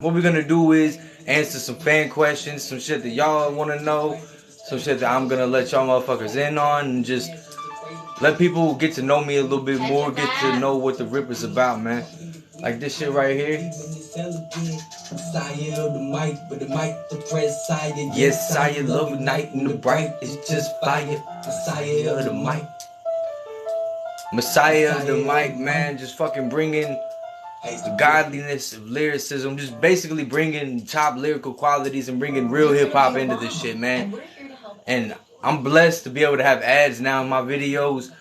What we're gonna do is answer some fan questions, some shit that y'all wanna know, some shit that I'm gonna let y'all motherfuckers in on, and just let people get to know me a little bit more, get to know what the rip is about, man. Like this shit right here. Yes, I love the night and the bright, it's just fire. Messiah of the mic. Messiah of the mic, man, just fucking bringing the godliness of lyricism, just basically bringing top lyrical qualities and bringing real hip hop into this shit, man. And I'm blessed to be able to have ads now in my videos.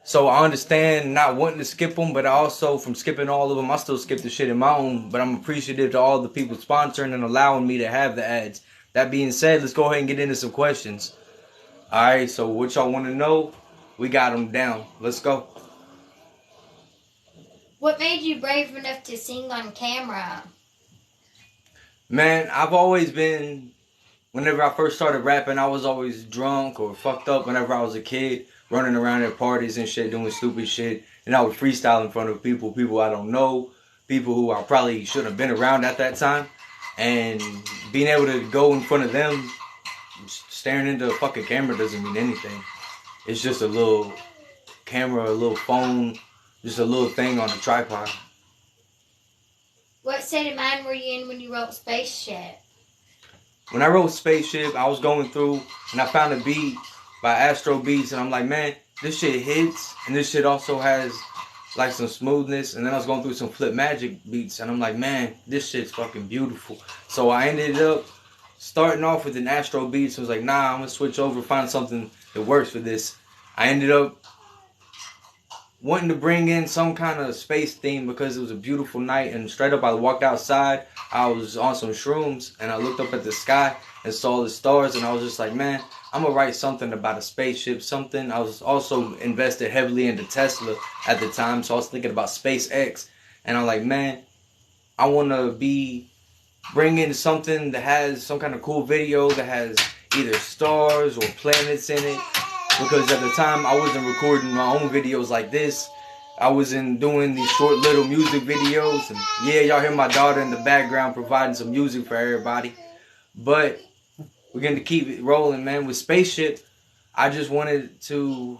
So I understand not wanting to skip them, but also from skipping all of them, I still skip the shit in my own. But I'm appreciative to all the people sponsoring and allowing me to have the ads. That being said, let's go ahead and get into some questions. Alright, so what y'all want to know? We got them down. Let's go. What made you brave enough to sing on camera? Man, I've always been, whenever I first started rapping, I was always drunk or fucked up whenever I was a kid, running around at parties and shit, doing stupid shit. And I would freestyle in front of people I don't know, people who I probably shouldn't have been around at that time. And being able to go in front of them, staring into a fucking camera doesn't mean anything. It's just a little camera, a little phone, just a little thing on a tripod. What state of mind were you in when you wrote Spaceship? When I wrote Spaceship, I was going through and I found a beat by Astro Beats and I'm like, man, this shit hits and this shit also has like some smoothness. And then I was going through some Flip Magic beats and I'm like, man, this shit's fucking beautiful. So I ended up starting off with an Astro Beats. I was like, nah, I'm gonna switch over, find something that works for this. I ended up wanting to bring in some kind of space theme because it was a beautiful night, and straight up I walked outside, I was on some shrooms and I looked up at the sky and saw the stars and I was just like, man, I'm gonna write something about a spaceship, something. I was also invested heavily into Tesla at the time, so I was thinking about SpaceX, and I'm like, man, I wanna be bringing something that has some kind of cool video that has either stars or planets in it. Because at the time, I wasn't recording my own videos like this. I wasn't doing these short little music videos. And yeah, y'all hear my daughter in the background providing some music for everybody. But we're going to keep it rolling, man. With Spaceship, I just wanted to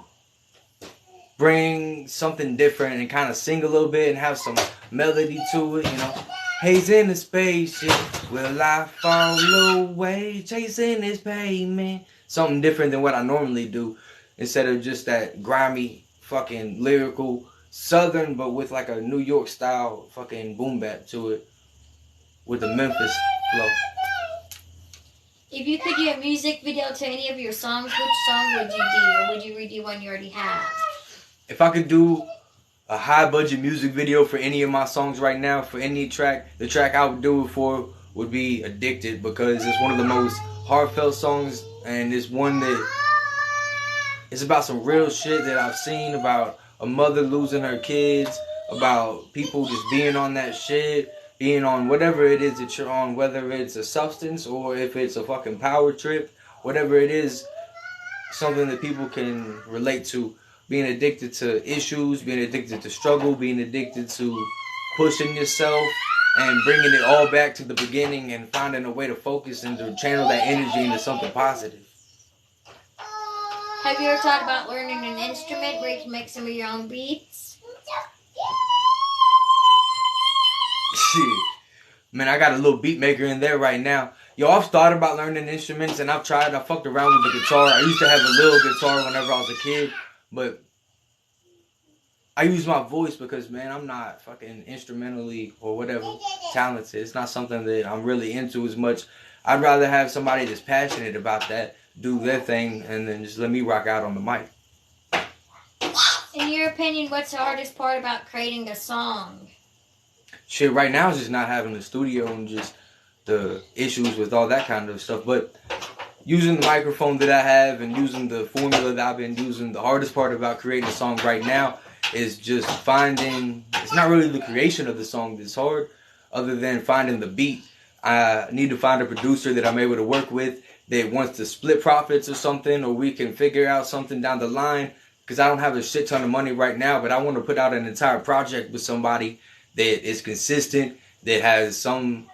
bring something different and kind of sing a little bit and have some melody to it, you know. He's in a spaceship, will I fall away, chasing his pavement. Something different than what I normally do. Instead of just that grimy, fucking lyrical, southern, but with like a New York style fucking boom bap to it. With a Memphis flow. If you could do a music video to any of your songs, which song would you do? Or would you redo one you already have? If I could do a high budget music video for any of my songs right now, for any track, the track I would do it for would be Addicted, because it's one of the most heartfelt songs, and it's one that it's about some real shit that I've seen, about a mother losing her kids, about people just being on that shit, being on whatever it is that you're on, whether it's a substance or if it's a fucking power trip, whatever it is, something that people can relate to. Being addicted to issues, being addicted to struggle, being addicted to pushing yourself and bringing it all back to the beginning and finding a way to focus and to channel that energy into something positive. Have you ever thought about learning an instrument where you can make some of your own beats? Shit. Man, I got a little beat maker in there right now. Yo, I've thought about learning instruments and I've tried. I fucked around with the guitar. I used to have a little guitar whenever I was a kid. But I use my voice because, man, I'm not fucking instrumentally or whatever talented. It's not something that I'm really into as much. I'd rather have somebody that's passionate about that do their thing and then just let me rock out on the mic. In your opinion, what's the hardest part about creating a song? Shit, right now is just not having a studio and just the issues with all that kind of stuff. But using the microphone that I have and using the formula that I've been using, the hardest part about creating a song right now is just finding, it's not really the creation of the song that's hard, other than finding the beat. I need to find a producer that I'm able to work with that wants to split profits or something, or we can figure out something down the line, because I don't have a shit ton of money right now, but I want to put out an entire project with somebody that is consistent, that has some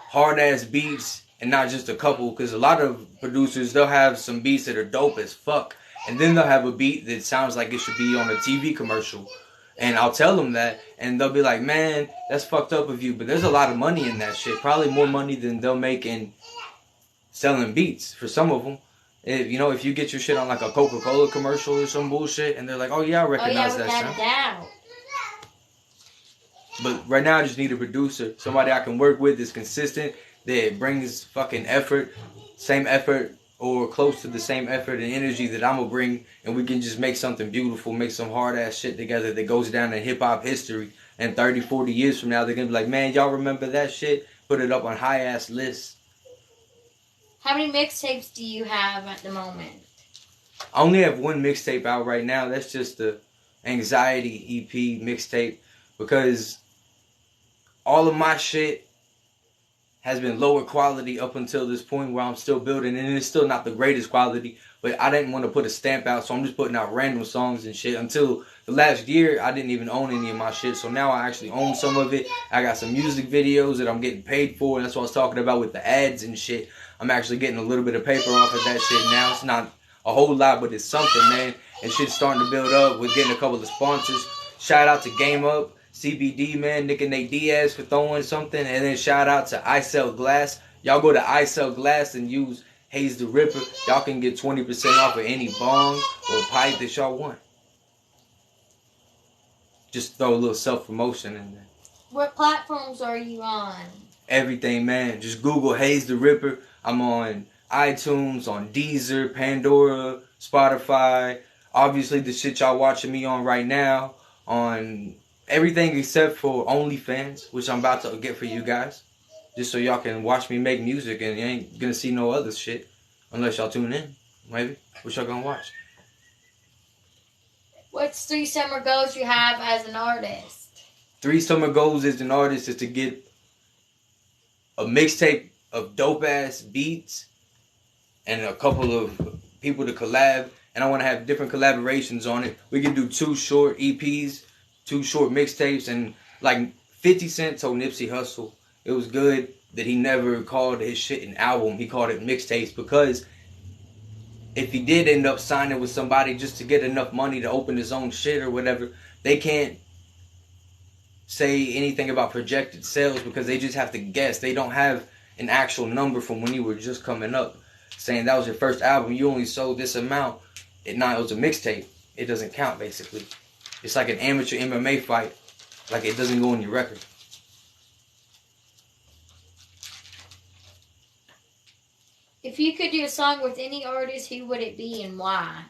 hard ass beats and not just a couple. Because a lot of producers, they'll have some beats that are dope as fuck, and then they'll have a beat that sounds like it should be on a TV commercial. And I'll tell them that, and they'll be like, "Man, that's fucked up of you." But there's a lot of money in that shit. Probably more money than they'll make in selling beats for some of them. If you get your shit on like a Coca-Cola commercial or some bullshit, and they're like, "Oh yeah, I recognize that sound." Doubt. But right now, I just need a producer, somebody I can work with that's consistent, that brings fucking effort, same effort or close to the same effort and energy that I'm gonna bring, and we can just make something beautiful, make some hard ass shit together that goes down in hip hop history. And 30, 40 years from now, they're gonna be like, "Man, y'all remember that shit?" Put it up on high ass lists. How many mixtapes do you have at the moment? I only have one mixtape out right now. That's just the Anxiety EP mixtape, because all of my shit has been lower quality up until this point where I'm still building, and it's still not the greatest quality, but I didn't want to put a stamp out, so I'm just putting out random songs and shit. Until the last year, I didn't even own any of my shit, so now I actually own some of it. I got some music videos that I'm getting paid for, and that's what I was talking about with the ads and shit. I'm actually getting a little bit of paper off of that shit now. It's not a whole lot, but it's something, man. And shit's starting to build up. We're getting a couple of sponsors. Shout out to Game Up, CBD, man, Nick and Nate Diaz for throwing something. And then shout out to I Sell Glass. Y'all go to I Sell Glass and use Hayes the Ripper. Y'all can get 20% off of any bong or pipe that y'all want. Just throw a little self-promotion in there. What platforms are you on? Everything, man. Just Google Hayes the Ripper. I'm on iTunes, on Deezer, Pandora, Spotify. Obviously, the shit y'all watching me on right now. On everything except for OnlyFans, which I'm about to get for you guys. Just so y'all can watch me make music, and you ain't gonna see no other shit. Unless y'all tune in. Maybe. What y'all gonna watch? What's 3 summer goals you have as an artist? 3 summer goals as an artist is to get a mixtape of dope ass beats and a couple of people to collab, and I want to have different collaborations on it. We can do 2 short EPs, 2 short mixtapes, and like 50 Cent told Nipsey Hussle it was good that he never called his shit an album, he called it mixtapes, because if he did end up signing with somebody just to get enough money to open his own shit or whatever, they can't say anything about projected sales because they just have to guess. They don't have an actual number from when you were just coming up, saying that was your first album, you only sold this amount. It was a mixtape. It doesn't count, basically. It's like an amateur MMA fight. Like, it doesn't go on your record. If you could do a song with any artist, who would it be and why?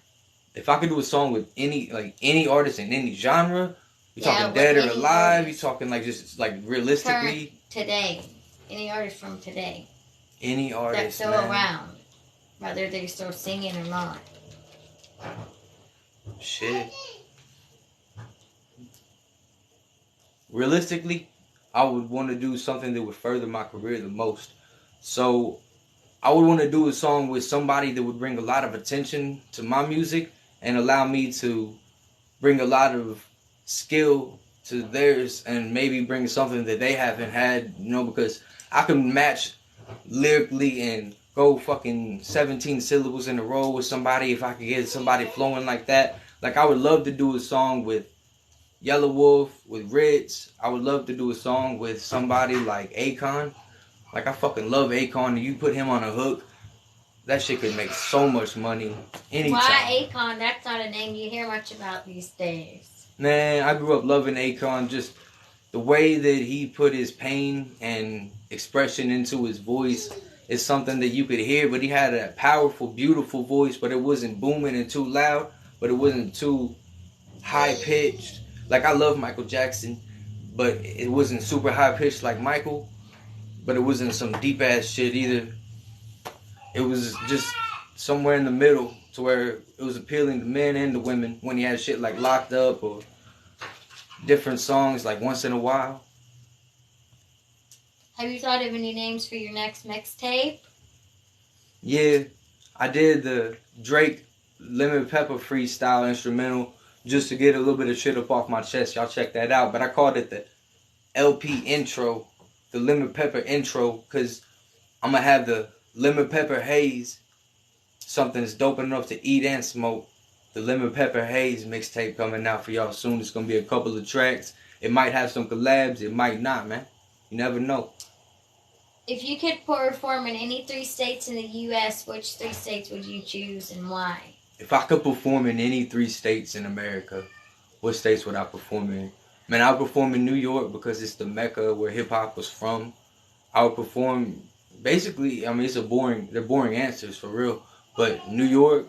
If I could do a song with any artist in any genre, you talking dead or alive, you talking like just like realistically? Current, today. Any artist from today. Any artist, that's still around. Whether they're still singing or not. Shit. Realistically, I would want to do something that would further my career the most. So I would want to do a song with somebody that would bring a lot of attention to my music and allow me to bring a lot of skill to theirs and maybe bring something that they haven't had, because I can match lyrically and go fucking 17 syllables in a row with somebody if I could get somebody flowing like that. Like, I would love to do a song with Yellow Wolf, with Ritz. I would love to do a song with somebody like Akon. Like, I fucking love Akon, and you put him on a hook, that shit could make so much money anytime. Why Akon? That's not a name you hear much about these days. Man, I grew up loving Akon. Just the way that he put his pain and expression into his voice is something that you could hear. But he had a powerful, beautiful voice, but it wasn't booming and too loud, but it wasn't too high-pitched. Like, I love Michael Jackson, but it wasn't super high-pitched like Michael. But it wasn't some deep-ass shit either. It was just somewhere in the middle to where it was appealing to men and to women when he had shit like Locked Up or different songs like Once in a While. Have you thought of any names for your next mixtape? Yeah, I did the Drake Lemon Pepper freestyle instrumental just to get a little bit of shit up off my chest. Y'all check that out. But I called it the LP intro. the lemon pepper intro, because I'm going to have the lemon pepper haze, something that's dope enough to eat and smoke. The lemon pepper haze mixtape coming out for y'all soon. It's going to be a couple of tracks. It might have some collabs. It might not, man. You never know. If you could perform in any 3 states in the U.S., which 3 states would you choose and why? If I could perform in any 3 states in America, what states would I perform in? Man, I would perform in New York because it's the mecca where hip-hop was from. I would perform, basically, I mean, they're boring answers for real. But New York,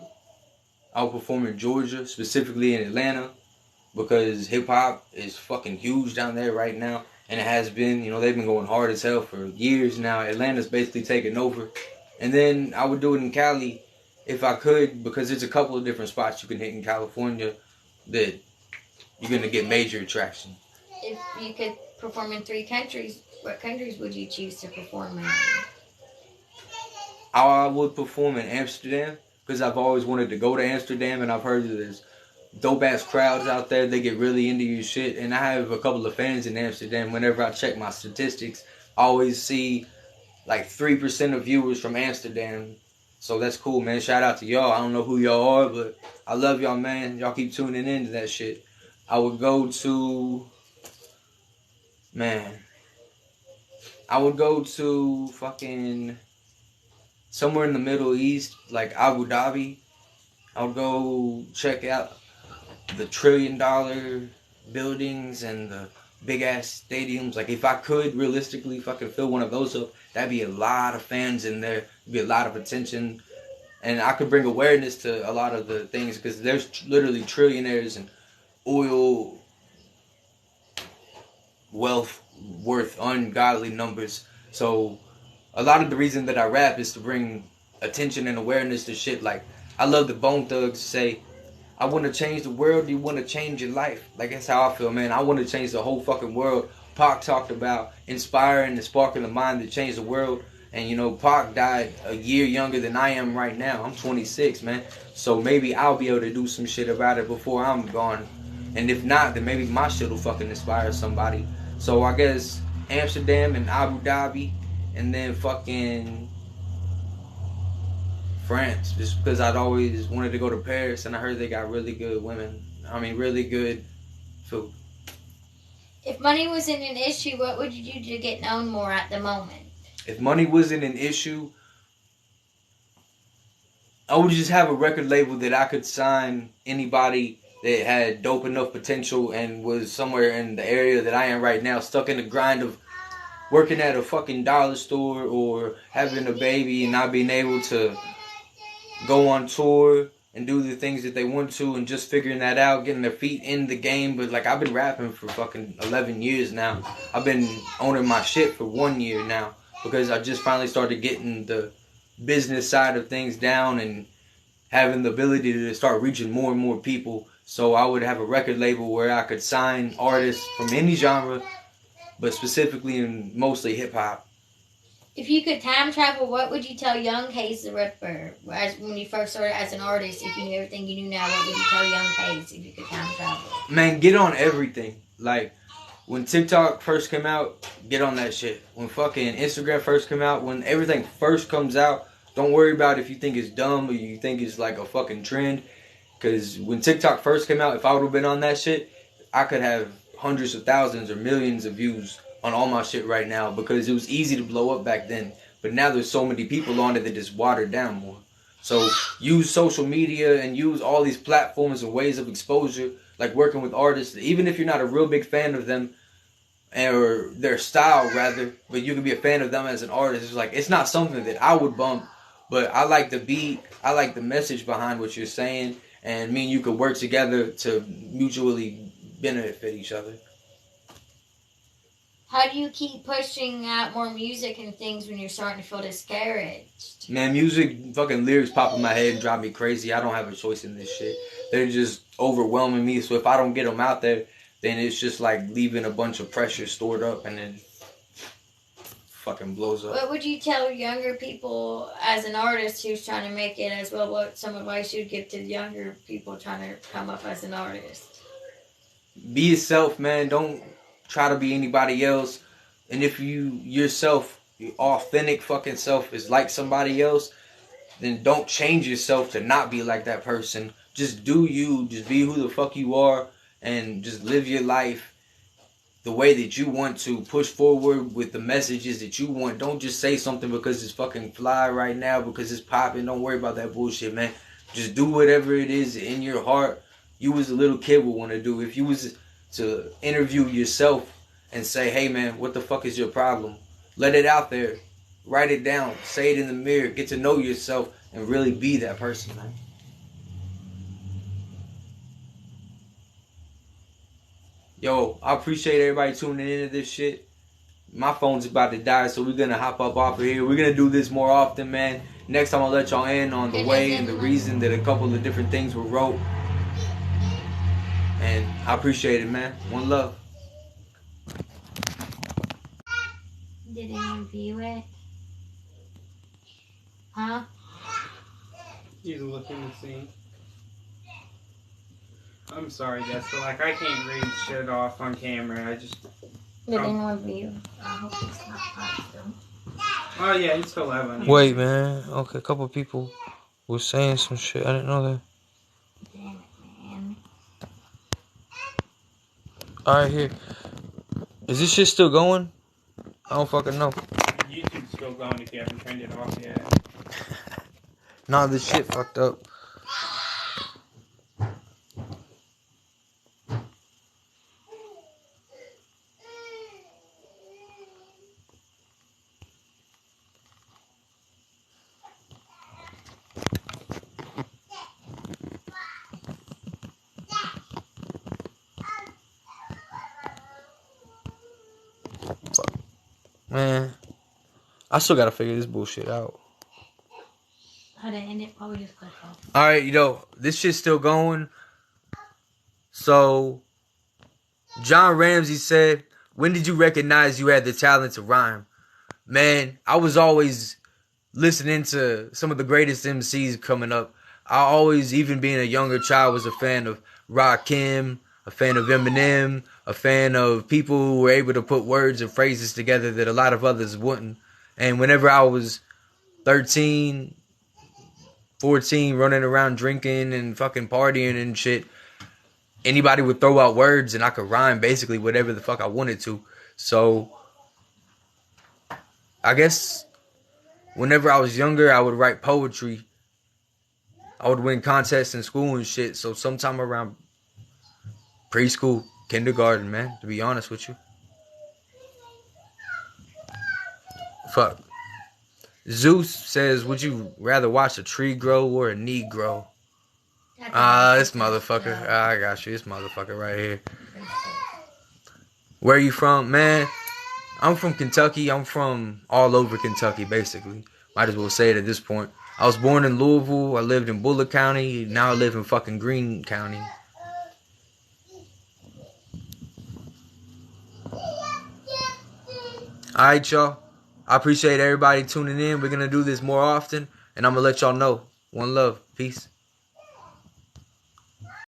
I would perform in Georgia, specifically in Atlanta, because hip-hop is fucking huge down there right now. And it has been, you know, they've been going hard as hell for years now. Atlanta's basically taking over. And then I would do it in Cali if I could, because there's a couple of different spots you can hit in California that you're going to get major attraction. If you could perform in 3 countries, what countries would you choose to perform in? I would perform in Amsterdam, because I've always wanted to go to Amsterdam, and I've heard that there's dope-ass crowds out there. They get really into your shit, and I have a couple of fans in Amsterdam. Whenever I check my statistics, I always see like 3% of viewers from Amsterdam. So that's cool, man. Shout out to y'all. I don't know who y'all are, but I love y'all, man. Y'all keep tuning in to that shit. I would go to, man, I would go to fucking somewhere in the Middle East, like Abu Dhabi. I would go check out the $1 trillion buildings and the big ass stadiums. Like, if I could realistically fucking fill one of those up, that'd be a lot of fans in there. It'd be a lot of attention, and I could bring awareness to a lot of the things, because there's literally trillionaires and oil wealth worth ungodly numbers. So a lot of the reason that I rap is to bring attention and awareness to shit. Like, I love the Bone Thugs say, I want to change the world, you want to change your life. Like, that's how I feel, man. I want to change the whole fucking world. Pac talked about inspiring and sparking the mind to change the world. And, you know, Pac died a year younger than I am right now. I'm 26, man. So maybe I'll be able to do some shit about it before I'm gone. And if not, then maybe my shit will fucking inspire somebody. So I guess Amsterdam and Abu Dhabi, and then fucking France, just because I'd always wanted to go to Paris, and I heard they got really good women. I mean, really good food. If money wasn't an issue, what would you do to get known more at the moment? If money wasn't an issue, I would just have a record label that I could sign anybody that had dope enough potential and was somewhere in the area that I am right now, stuck in the grind of working at a fucking dollar store or having a baby and not being able to go on tour and do the things that they want to, and just figuring that out, getting their feet in the game. But like, I've been rapping for fucking 11 years now. I've been owning my shit for 1 year now, because I just finally started getting the business side of things down and having the ability to start reaching more and more people. So I would have a record label where I could sign artists from any genre, but specifically and mostly hip hop. If you could time travel, what would you tell young Hayes the Ripper when you first started as an artist? If you knew everything you knew now, what would you tell young Hayes if you could time travel? Man, get on everything. Like, when TikTok first came out, get on that shit. When fucking Instagram first came out, when everything first comes out, don't worry about if you think it's dumb or you think it's like a fucking trend. Because when TikTok first came out, if I would have been on that shit, I could have hundreds of thousands or millions of views on all my shit right now, because it was easy to blow up back then. But now there's so many people on it that just watered down more. So use social media and use all these platforms and ways of exposure, like working with artists, even if you're not a real big fan of them, or their style rather, but you can be a fan of them as an artist. It's like, it's not something that I would bump, but I like the beat, I like the message behind what you're saying, and me and you could work together to mutually benefit each other. How do you keep pushing out more music and things when you're starting to feel discouraged? Man, music, fucking lyrics pop in my head and drive me crazy. I don't have a choice in this shit. They're just overwhelming me. So if I don't get them out there, then it's just like leaving a bunch of pressure stored up, and then fucking blows up. What would you tell younger people as an artist who's trying to make it as well? What some advice you'd give to younger people trying to come up as an artist? Be yourself, man. Don't try to be anybody else. And if you yourself, your authentic fucking self is like somebody else, then don't change yourself to not be like that person. Just do you. Just be who the fuck you are, and just live your life the way that you want to. Push forward with the messages that you want. Don't just say something because it's fucking fly right now, because it's popping. Don't worry about that bullshit, man. Just do whatever it is in your heart you as a little kid would want to do. If you was to interview yourself and say, hey man, what the fuck is your problem? Let it out there. Write it down. Say it in the mirror. Get to know yourself and really be that person, man. Yo, I appreciate everybody tuning into this shit. My phone's about to die, so we're going to hop up off of here. We're going to do this more often, man. Next time I'll let y'all in on the way and the reason that a couple of different things were wrote. And I appreciate it, man. One love. Did anyone view it? Huh? He's looking to see. I'm sorry, Jessica. Like, I can't read shit off on camera. I just... Did anyone view? I hope it's not hot still. Oh, yeah, it's still 11. Wait, man. Okay, a couple people were saying some shit. I didn't know that. Damn it, man. Alright, here. Is this shit still going? I don't fucking know. YouTube's still going if you haven't turned it off yet. Nah, this shit fucked up. Fuck. Man. I still gotta figure this bullshit out. How to end it? Probably just click off. Alright, this shit's still going. So, John Ramsey said, when did you recognize you had the talent to rhyme? Man, I was always listening to some of the greatest MCs coming up. I always, even being a younger child, was a fan of Rakim, a fan of Eminem, a fan of people who were able to put words and phrases together that a lot of others wouldn't. And whenever I was 13, 14, running around drinking and fucking partying and shit, anybody would throw out words and I could rhyme basically whatever the fuck I wanted to. So, I guess whenever I was younger, I would write poetry. I would win contests in school and shit. So sometime around preschool, kindergarten, man, to be honest with you. Fuck. Zeus says, would you rather watch a tree grow or a knee grow? This motherfucker. I got you. This motherfucker right here. Where are you from? Man, I'm from Kentucky. I'm from all over Kentucky, basically. Might as well say it at this point. I was born in Louisville. I lived in Bullitt County. Now I live in fucking Greene County. Alright, y'all. I appreciate everybody tuning in. We're going to do this more often. And I'm going to let y'all know. One love. Peace.